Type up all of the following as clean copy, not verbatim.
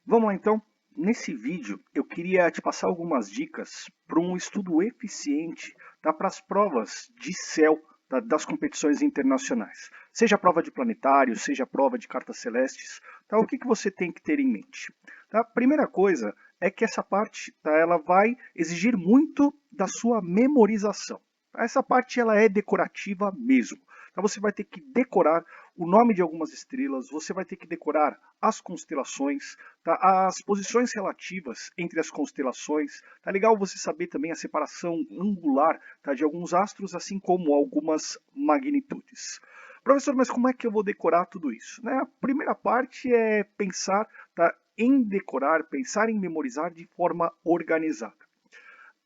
Vamos lá então. Nesse vídeo eu queria te passar algumas dicas para um estudo eficiente, tá, para as provas de céu, tá, das competições internacionais. Seja prova de planetário, seja prova de cartas celestes, tá, o que você tem que ter em mente? Tá? Primeira coisa é que essa parte, tá, ela vai exigir muito da sua memorização. Tá? Essa parte ela é decorativa mesmo. Então você vai ter que decorar o nome de algumas estrelas, você vai ter que decorar as constelações, tá? As posições relativas entre as constelações. Tá legal você saber também a separação angular, tá, de alguns astros, assim como algumas magnitudes. Professor, mas como é que eu vou decorar tudo isso? Né? A primeira parte é pensar, tá, em decorar, pensar em memorizar de forma organizada.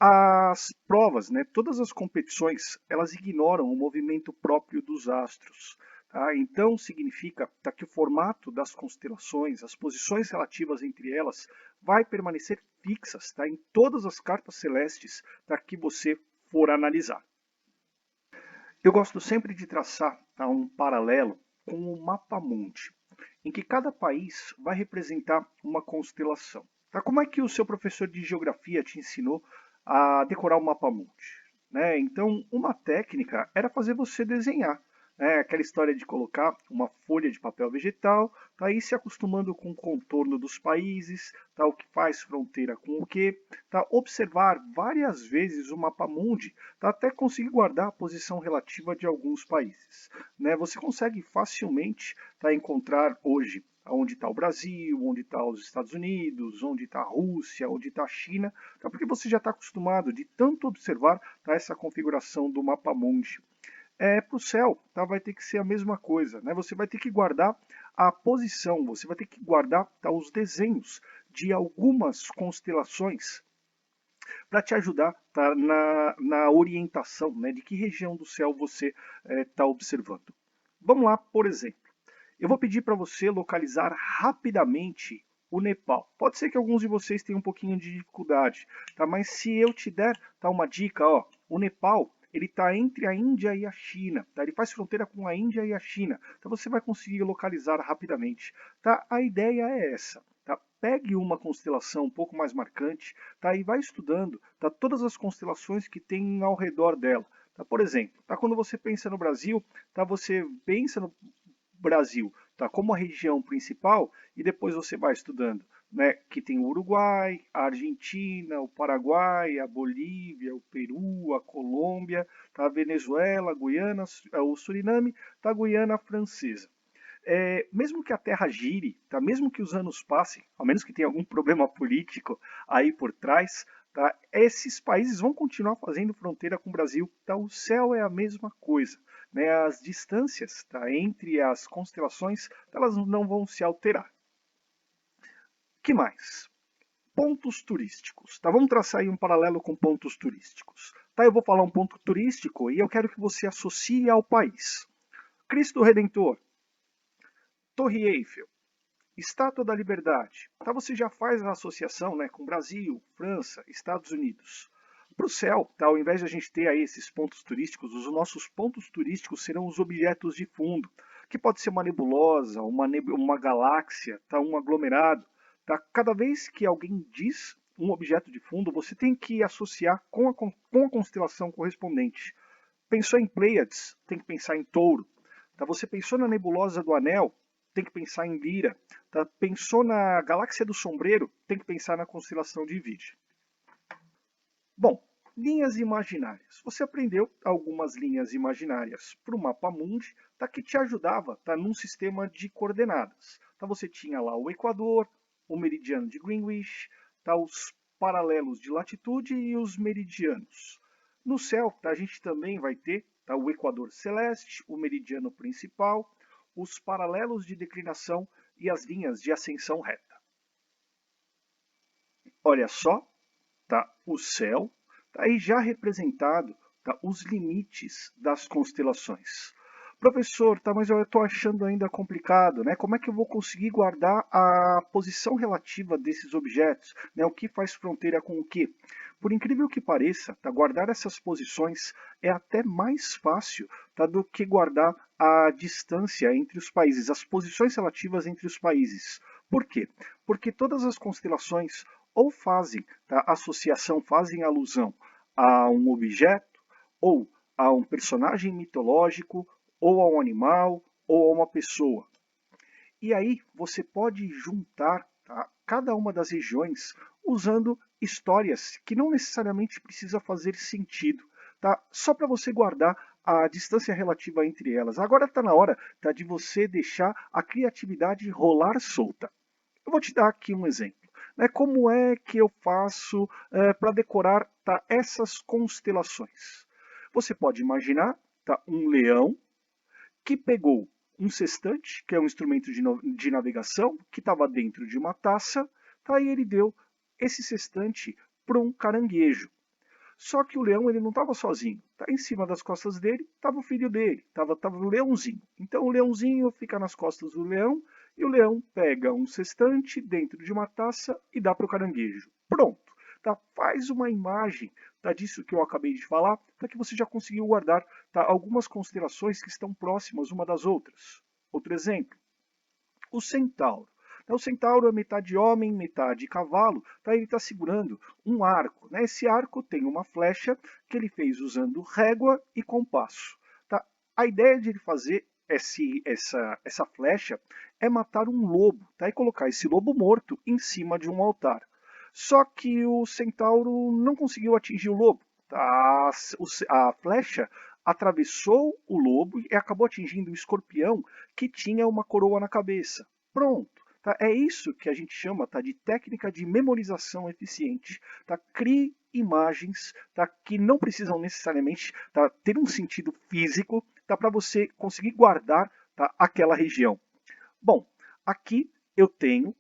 As provas, né, todas as competições, elas ignoram o movimento próprio dos astros. Tá? Então significa, tá, que o formato das constelações, as posições relativas entre elas, vai permanecer fixas, tá, em todas as cartas celestes, tá, que você for analisar. Eu gosto sempre de traçar, tá, um paralelo com o mapa mundi, em que cada país vai representar uma constelação. Tá? Como é que o seu professor de geografia te ensinou a decorar o mapa mundi? Né? Então, uma técnica era fazer você desenhar. Né? Aquela história de colocar uma folha de papel vegetal, tá aí se acostumando com o contorno dos países, tá? O que faz fronteira com o que, tá? Observar várias vezes o mapa mundi, tá? Até conseguir guardar a posição relativa de alguns países. Né? Você consegue facilmente, tá, encontrar hoje onde está o Brasil, onde está os Estados Unidos, onde está a Rússia, onde está a China, tá? Porque você já está acostumado de tanto observar, tá, essa configuração do mapa mundi. Para o céu, tá, vai ter que ser a mesma coisa. Né? Você vai ter que guardar a posição, você vai ter que guardar, tá, os desenhos de algumas constelações para te ajudar, tá, na orientação, né, de que região do céu você está observando. Vamos lá, por exemplo. Eu vou pedir para você localizar rapidamente o Nepal. Pode ser que alguns de vocês tenham um pouquinho de dificuldade, tá? Mas se eu te der, tá, uma dica, ó, o Nepal ele está entre a Índia e a China, tá? Ele faz fronteira com a Índia e a China, então você vai conseguir localizar rapidamente, tá? A ideia é essa. Tá? Pegue uma constelação um pouco mais marcante, tá? E vai estudando, tá, todas as constelações que tem ao redor dela. Tá? Por exemplo, tá, quando você pensa no Brasil, tá, você pensa no Brasil, tá, como a região principal e depois você vai estudando, né, que tem o Uruguai, a Argentina, o Paraguai, a Bolívia, o Peru, a Colômbia, tá, a Venezuela, a Guiana, o Suriname, tá, a Guiana Francesa. Mesmo que a Terra gire, tá? Mesmo que os anos passem, ao menos que tenha algum problema político aí por trás, tá? Esses países vão continuar fazendo fronteira com o Brasil. Tá? O céu é a mesma coisa. Né? As distâncias, tá, entre as constelações, elas não vão se alterar. Que mais? Pontos turísticos. Tá? Vamos traçar aí um paralelo com pontos turísticos. Tá? Eu vou falar um ponto turístico e eu quero que você associe ao país. Cristo Redentor, Torre Eiffel, Estátua da Liberdade. Tá, você já faz a associação, né, com Brasil, França, Estados Unidos. Para o céu, tá, ao invés de a gente ter aí esses pontos turísticos, os nossos pontos turísticos serão os objetos de fundo, que pode ser uma nebulosa, uma galáxia, tá, um aglomerado. Tá? Cada vez que alguém diz um objeto de fundo, você tem que associar com a constelação correspondente. Pensou em Pleiades, tem que pensar em Touro. Tá? Você pensou na nebulosa do Anel, tem que pensar em Lira. Tá? Pensou na galáxia do Sombreiro, tem que pensar na constelação de Virgem. Bom, linhas imaginárias. Você aprendeu algumas linhas imaginárias para o mapa mundi, tá, que te ajudava, tá, num sistema de coordenadas. Tá, você tinha lá o Equador, o meridiano de Greenwich, tá, os paralelos de latitude e os meridianos. No céu, tá, a gente também vai ter, tá, o Equador celeste, o meridiano principal, os paralelos de declinação e as linhas de ascensão reta. Olha só, tá, o céu, tá aí já representado, tá, os limites das constelações. Professor, tá, mas eu estou achando ainda complicado, né? Como é que eu vou conseguir guardar a posição relativa desses objetos? Né? O que faz fronteira com o que? Por incrível que pareça, tá, guardar essas posições é até mais fácil, tá, do que guardar a distância entre os países, as posições relativas entre os países. Por quê? Porque todas as constelações ou fazem associação, fazem alusão a um objeto, ou a um personagem mitológico, ou a um animal, ou a uma pessoa. E aí você pode juntar cada uma das regiões usando histórias que não necessariamente precisa fazer sentido, tá? Só para você guardar a distância relativa entre elas. Agora está na hora de você deixar a criatividade rolar solta. Eu vou te dar aqui um exemplo. Como é que eu faço para decorar essas constelações? Você pode imaginar um leão que pegou um sextante, que é um instrumento de navegação, que estava dentro de uma taça, e ele deu esse sextante para um caranguejo. Só que o leão ele não estava sozinho. Em cima das costas dele estava o filho dele, estava o leãozinho. Então o leãozinho fica nas costas do leão e o leão pega um sextante dentro de uma taça e dá para o caranguejo. Pronto. Faz uma imagem disso que eu acabei de falar, que você já conseguiu guardar algumas constelações que estão próximas uma das outras. Outro exemplo, o centauro. O centauro é metade homem, metade cavalo, ele está segurando um arco. Esse arco tem uma flecha que ele fez usando régua e compasso. A ideia de ele fazer essa flecha é matar um lobo e colocar esse lobo morto em cima de um altar. Só que o centauro não conseguiu atingir o lobo. A flecha atravessou o lobo e acabou atingindo o escorpião que tinha uma coroa na cabeça. Pronto. É isso que a gente chama de técnica de memorização eficiente. Crie imagens que não precisam necessariamente ter um sentido físico para você conseguir guardar aquela região. Bom, aqui eu tenho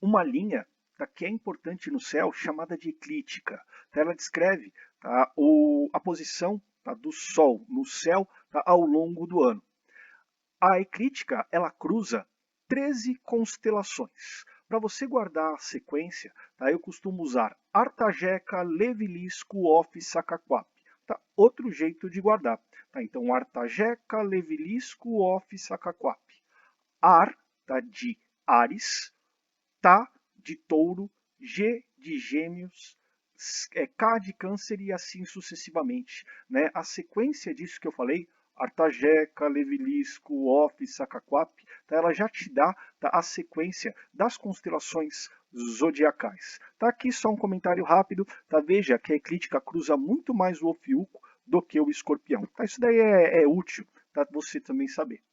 uma linha que é importante no céu, chamada de eclíptica. Ela descreve a posição do Sol no céu ao longo do ano. A eclíptica ela cruza 13 constelações. Para você guardar a sequência, eu costumo usar Artajeca, Levilisco, Ofi, Sacaquap. Outro jeito de guardar. Então, Artajeca, Levilisco, Ofi, Sacaquap. Ar de Áries, Tá de Touro, G de Gêmeos, K de Câncer e assim sucessivamente. A sequência disso que eu falei, Artajeca, Levilisco, Ofi, Sacaquap, ela já te dá a sequência das constelações zodiacais. Aqui só um comentário rápido, veja que a eclíptica cruza muito mais o Ofiuco do que o Escorpião. Isso daí é útil você também saber.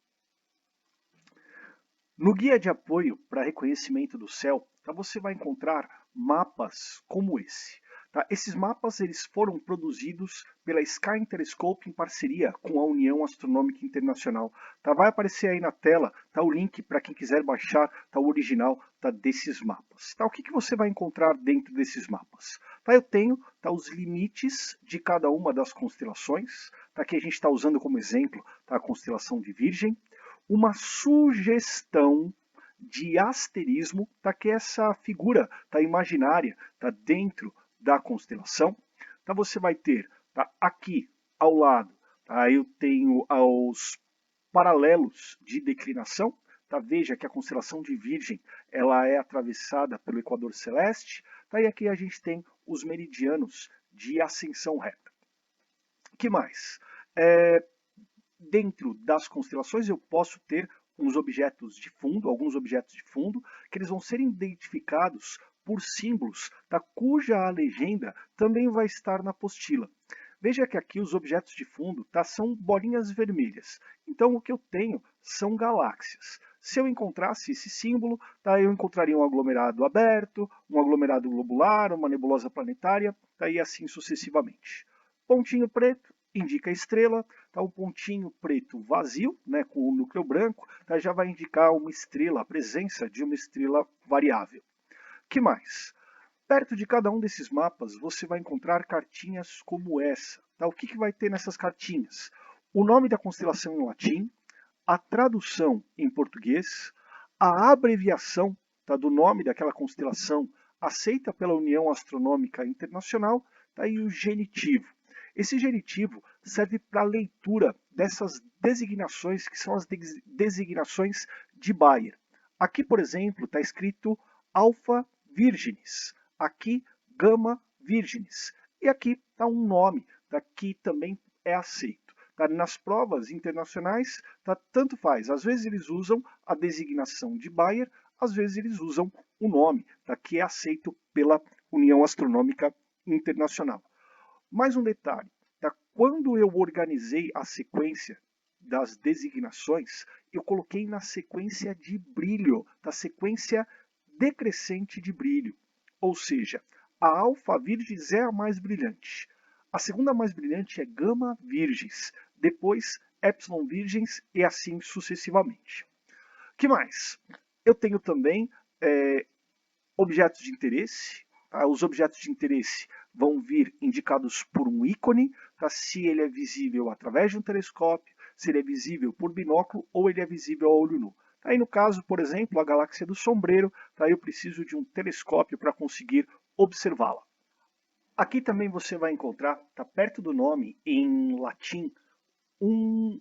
No guia de apoio para reconhecimento do céu, você vai encontrar mapas como esse. Esses mapas eles foram produzidos pela Sky Interscope em parceria com a União Astronômica Internacional. Vai aparecer aí na tela o link para quem quiser baixar o original desses mapas. O que você vai encontrar dentro desses mapas? Eu tenho os limites de cada uma das constelações. Aqui a gente está usando como exemplo a constelação de Virgem. Uma sugestão de asterismo, que é essa figura imaginária dentro da constelação. Você vai ter aqui ao lado, eu tenho os paralelos de declinação. Veja que a constelação de Virgem ela é atravessada pelo Equador Celeste. E aqui a gente tem os meridianos de ascensão reta. O que mais? Dentro das constelações eu posso ter uns objetos de fundo, alguns objetos de fundo, que eles vão ser identificados por símbolos, cuja a legenda também vai estar na apostila. Veja que aqui os objetos de fundo são bolinhas vermelhas. Então o que eu tenho são galáxias. Se eu encontrasse esse símbolo, eu encontraria um aglomerado aberto, um aglomerado globular, uma nebulosa planetária, e assim sucessivamente. Pontinho preto indica a estrela, um pontinho preto vazio, com o núcleo branco, já vai indicar uma estrela, a presença de uma estrela variável. Que mais? Perto de cada um desses mapas você vai encontrar cartinhas como essa. O que vai ter nessas cartinhas? O nome da constelação em latim, a tradução em português, a abreviação do nome daquela constelação aceita pela União Astronômica Internacional e o genitivo. Esse genitivo serve para a leitura dessas designações, que são as designações de Bayer. Aqui, por exemplo, está escrito Alpha Virginis, aqui Gama Virginis, e aqui está um nome, que também é aceito. Tá? Nas provas internacionais, tá? Tanto faz, às vezes eles usam a designação de Bayer, às vezes eles usam o nome, tá? Que é aceito pela União Astronômica Internacional. Mais um detalhe, tá? Quando eu organizei a sequência das designações, eu coloquei na sequência de brilho, da sequência decrescente de brilho. Ou seja, a Alpha Virgis é a mais brilhante. A segunda mais brilhante é Gama Virgis, depois Epsilon Virgens e assim sucessivamente. Que mais? Eu tenho também objetos de interesse. Tá? Os objetos de interesse vão vir indicados por um ícone, tá? Se ele é visível através de um telescópio, se ele é visível por binóculo ou ele é visível a olho nu. Aí no caso, por exemplo, a galáxia do Sombreiro, tá? Eu preciso de um telescópio para conseguir observá-la. Aqui também você vai encontrar, tá perto do nome, em latim, um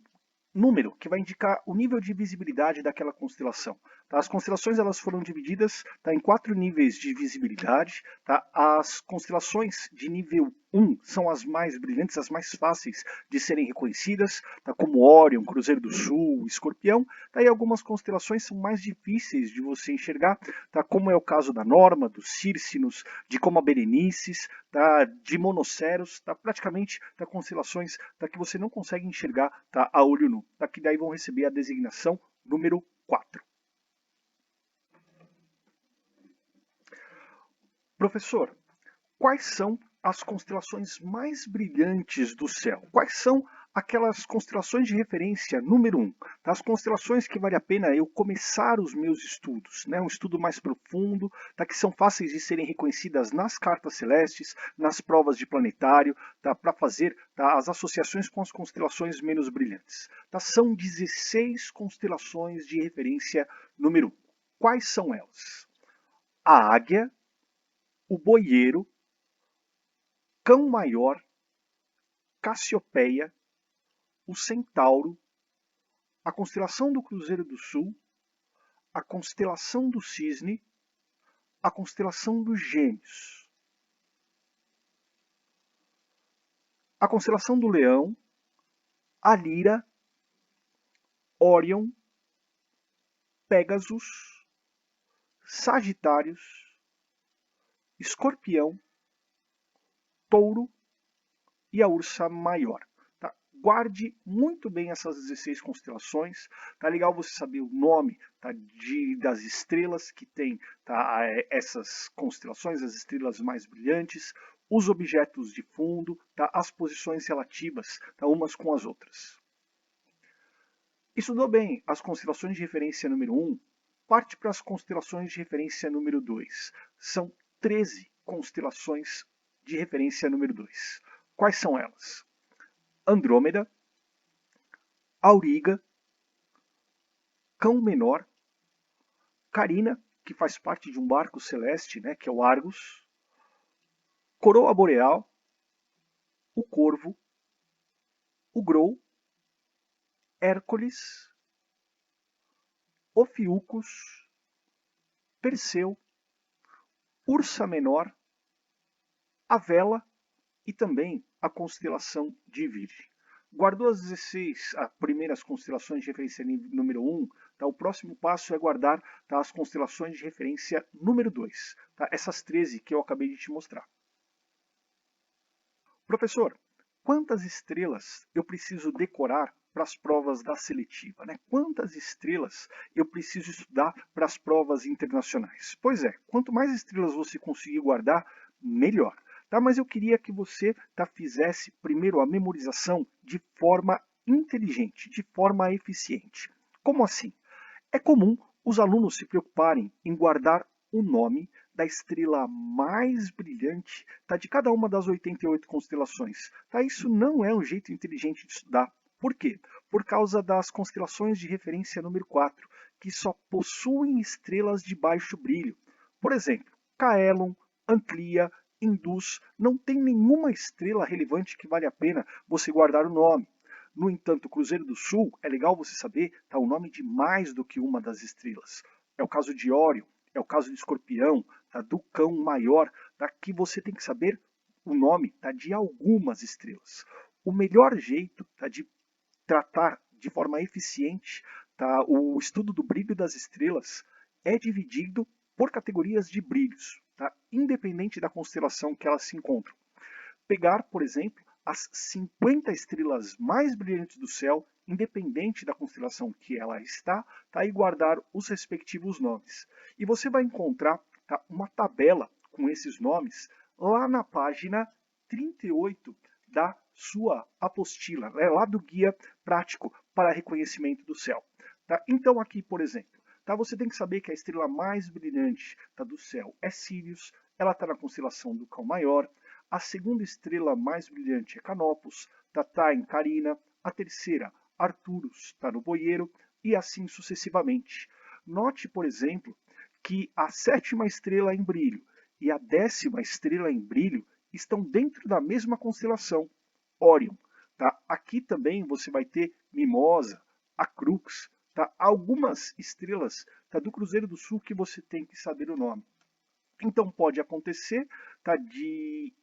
número que vai indicar o nível de visibilidade daquela constelação. Tá? As constelações elas foram divididas, tá, em 4 níveis de visibilidade. Tá? As constelações de nível 1 são as mais brilhantes, as mais fáceis de serem reconhecidas, tá? Como Órion, Cruzeiro do Sul, Escorpião. Tá? E algumas constelações são mais difíceis de você enxergar, tá? Como é o caso da Norma, dos Círcinos, de Coma Berenices, tá? De Monoceros, tá? Praticamente tá? Constelações tá? Que você não consegue enxergar tá? A olho nu. Tá? Que daí vão receber a designação número 4. Professor, quais são as constelações mais brilhantes do céu? Quais são aquelas constelações de referência número 1? Tá? As constelações que vale a pena eu começar os meus estudos, né? Um estudo mais profundo, tá? Que são fáceis de serem reconhecidas nas cartas celestes, nas provas de planetário, tá? Para fazer tá? As associações com as constelações menos brilhantes. Tá? São 16 constelações de referência número 1. Quais são elas? A Águia, o Boieiro, Cão Maior, Cassiopeia, o Centauro, a constelação do Cruzeiro do Sul, a constelação do Cisne, a constelação dos Gêmeos, a constelação do Leão, a Lira, Órion, Pégasus, Sagitários, Escorpião, Touro e a Ursa Maior. Tá? Guarde muito bem essas 16 constelações. Tá legal você saber o nome tá, das estrelas que tem tá, essas constelações, as estrelas mais brilhantes, os objetos de fundo, tá, as posições relativas tá, umas com as outras. Estudou bem as constelações de referência número 1, parte para as constelações de referência número 2. São 13 constelações de referência número 2. Quais são elas? Andrômeda, Auriga, Cão Menor, Carina, que faz parte de um barco celeste, né, que é o Argus, Coroa Boreal, o Corvo, o Grou, Hércules, Ophiuchus, Perseu, Ursa Menor, a Vela e também a constelação de Virgem. Guardou as 16 primeiras constelações de referência número 1, tá? O próximo passo é guardar tá, as constelações de referência número 2, tá? Essas 13 que eu acabei de te mostrar. Professor, quantas estrelas eu preciso decorar para as provas da seletiva? Né? Quantas estrelas eu preciso estudar para as provas internacionais? Pois é, quanto mais estrelas você conseguir guardar, melhor. Tá? Mas eu queria que você fizesse primeiro a memorização de forma inteligente, de forma eficiente. Como assim? É comum os alunos se preocuparem em guardar o nome da estrela mais brilhante de cada uma das 88 constelações. Isso não é um jeito inteligente de estudar. Por quê? Por causa das constelações de referência número 4, que só possuem estrelas de baixo brilho. Por exemplo, Caelum, Antlia, Indus, não tem nenhuma estrela relevante que vale a pena você guardar o nome. No entanto, o Cruzeiro do Sul, é legal você saber, o nome de mais do que uma das estrelas. é o caso de Órion, é o caso de Escorpião, tá? Do Cão Maior, tá? Que você tem que saber o nome, tá? De algumas estrelas. O melhor jeito, tá? De tratar de forma eficiente, tá? O estudo do brilho das estrelas é dividido por categorias de brilhos, tá? Independente da constelação que elas se encontram. Pegar, por exemplo, as 50 estrelas mais brilhantes do céu, independente da constelação que ela está, tá? E guardar os respectivos nomes. E você vai encontrar, tá? Uma tabela com esses nomes lá na página 38 da sua apostila, né? Lá do Guia Prático para Reconhecimento do Céu. Tá? Então aqui, por exemplo, tá? Você tem que saber que a estrela mais brilhante, tá? Do céu é Sirius, ela está na constelação do Cão Maior. A segunda estrela mais brilhante é Canopus, está em Carina. A terceira, Arcturus, está no Boieiro, e assim sucessivamente. Note, por exemplo, que a sétima estrela em brilho e a 10ª estrela em brilho estão dentro da mesma constelação, Órion. Tá? Aqui também você vai ter Mimosa, a Crux, tá? Algumas estrelas, tá? Do Cruzeiro do Sul que você tem que saber o nome. Então pode acontecer, tá? De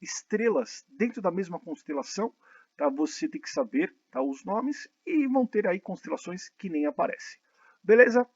estrelas dentro da mesma constelação, tá? Você tem que saber, tá? Os nomes, e vão ter aí constelações que nem aparecem. Beleza?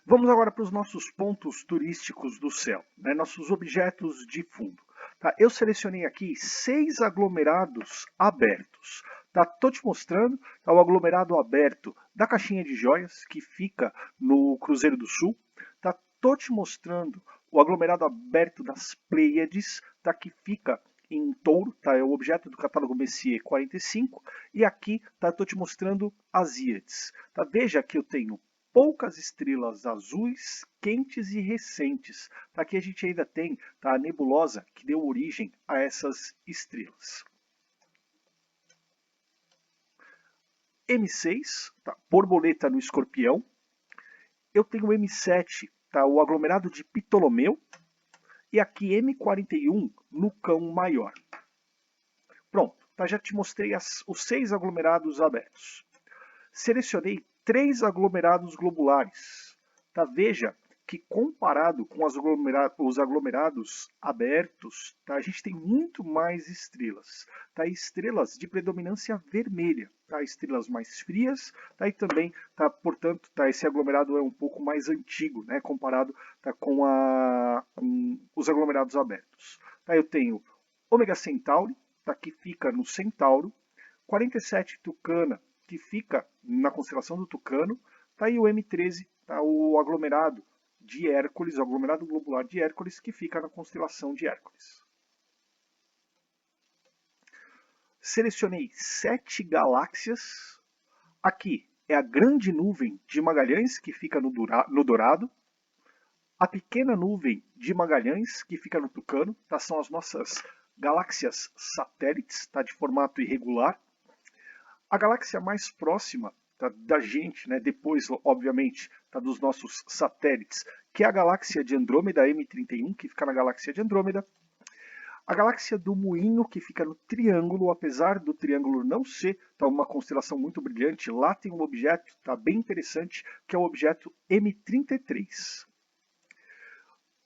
Vamos agora para os nossos pontos turísticos do céu, né? Nossos objetos de fundo. Tá? Eu selecionei aqui 6 aglomerados abertos. Estou te mostrando, tá? O aglomerado aberto da Caixinha de Joias, que fica no Cruzeiro do Sul. Estou te mostrando o aglomerado aberto das Pleiades, tá? Que fica em Touro, tá? É o objeto do catálogo Messier 45. E aqui estou te mostrando as Íades. Tá? Veja que eu tenho poucas estrelas azuis, quentes e recentes. Aqui a gente ainda tem, tá, a nebulosa que deu origem a essas estrelas. M6, tá, borboleta no Escorpião. Eu tenho M7, tá, o aglomerado de Ptolomeu. E aqui M41 no Cão Maior. Pronto, tá, já te mostrei os 6 aglomerados abertos. Selecionei 3 aglomerados globulares. Tá? Veja que comparado com os aglomerados abertos, tá? A gente tem muito mais estrelas. Tá? Estrelas de predominância vermelha. Tá? Estrelas mais frias, tá? E também, tá, portanto, tá, esse aglomerado é um pouco mais antigo, né? Comparado, tá, com os aglomerados abertos. Tá? Eu tenho Ômega Centauri, tá, que fica no Centauro, 47 Tucana, que fica na constelação do Tucano, tá aí o M13, tá, o aglomerado de Hércules, o aglomerado globular de Hércules, que fica na constelação de Hércules. Selecionei 7 galáxias. Aqui é a grande nuvem de Magalhães, que fica no Dourado. A pequena nuvem de Magalhães, que fica no Tucano, tá, são as nossas galáxias satélites, tá, de formato irregular. A galáxia mais próxima, tá, da gente, né, depois, obviamente, tá, dos nossos satélites, que é a galáxia de Andrômeda M31, que fica na galáxia de Andrômeda. A galáxia do Moinho, que fica no Triângulo, apesar do Triângulo não ser, tá, uma constelação muito brilhante, lá tem um objeto, tá, bem interessante, que é o objeto M33.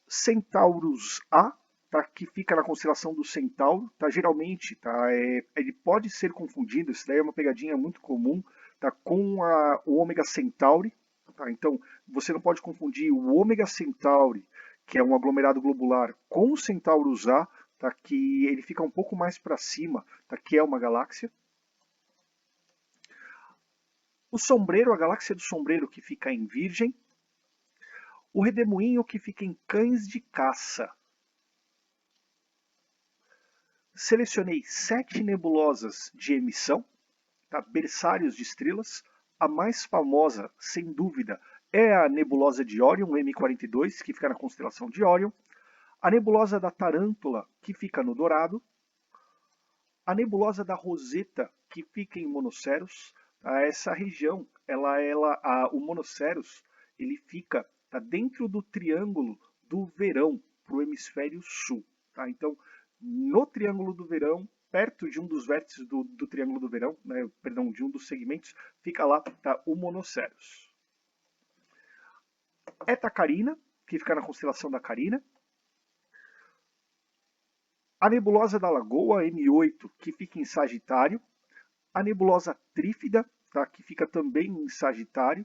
Centaurus A, tá, que fica na constelação do Centauro, tá, geralmente, tá, ele pode ser confundido, isso daí é uma pegadinha muito comum, tá, com o Ômega Centauri, tá, então você não pode confundir o Ômega Centauri, que é um aglomerado globular, com o Centaurus A, tá, que ele fica um pouco mais para cima, tá, que é uma galáxia. O Sombreiro, a galáxia do Sombreiro, que fica em Virgem. O Redemoinho, que fica em Cães de Caça. Selecionei 7 nebulosas de emissão, tá? Berçários de estrelas. A mais famosa, sem dúvida, é a nebulosa de Órion, M42, que fica na constelação de Órion. A nebulosa da Tarântula, que fica no Dourado. A nebulosa da Roseta, que fica em Monoceros. Tá? Essa região, o Monoceros, ele fica, tá, dentro do Triângulo do Verão, para o hemisfério sul. Tá? Então, no Triângulo do Verão, perto de um dos vértices do Triângulo do Verão, né, perdão, de um dos segmentos, fica lá, tá, o Monoceros. Eta Carina, que fica na constelação da Carina. A nebulosa da Lagoa, M8, que fica em Sagitário. A nebulosa Trífida, tá, que fica também em Sagitário.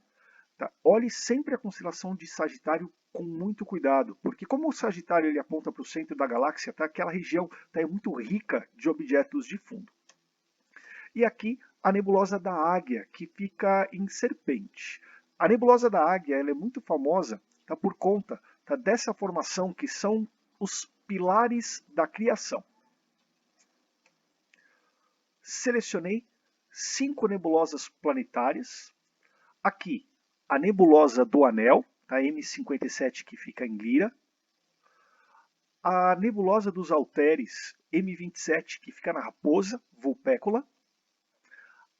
Tá? Olhe sempre a constelação de Sagitário com muito cuidado, porque como o Sagitário ele aponta para o centro da galáxia, tá, aquela região é muito rica de objetos de fundo. E aqui a nebulosa da Águia, que fica em Serpente. A nebulosa da Águia ela é muito famosa, tá, por conta, tá, dessa formação que são os pilares da criação. Selecionei 5 nebulosas planetárias. Aqui a nebulosa do Anel, a M57, que fica em Lira. A nebulosa dos Halteres, M27, que fica na Raposa, Vulpecula.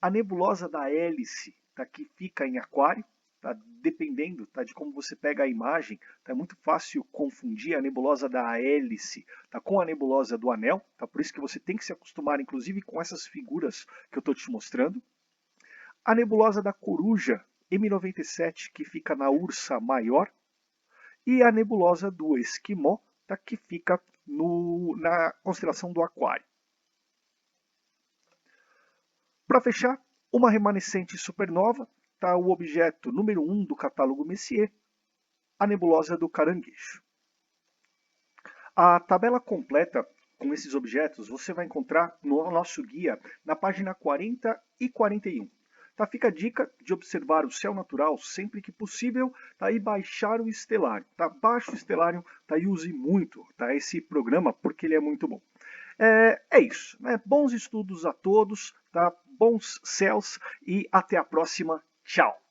A nebulosa da Hélice, tá, que fica em Aquário. Tá, dependendo, tá, de como você pega a imagem, tá, é muito fácil confundir a nebulosa da Hélice, tá, com a nebulosa do Anel. Tá, por isso que você tem que se acostumar, inclusive, com essas figuras que eu estou te mostrando. A nebulosa da Coruja, M97, que fica na Ursa Maior. E a nebulosa do Esquimó, tá, que fica na constelação do Aquário. Para fechar, uma remanescente supernova, tá, o objeto número 1 do catálogo Messier, a nebulosa do Caranguejo. A tabela completa com esses objetos você vai encontrar no nosso guia na página 40 e 41. Tá, fica a dica de observar o céu natural sempre que possível, tá, e baixar o Stellarium. Tá, baixe o Stellarium, tá, e use muito, tá, esse programa porque ele é muito bom. É isso. Né? Bons estudos a todos, tá, bons céus e até a próxima. Tchau!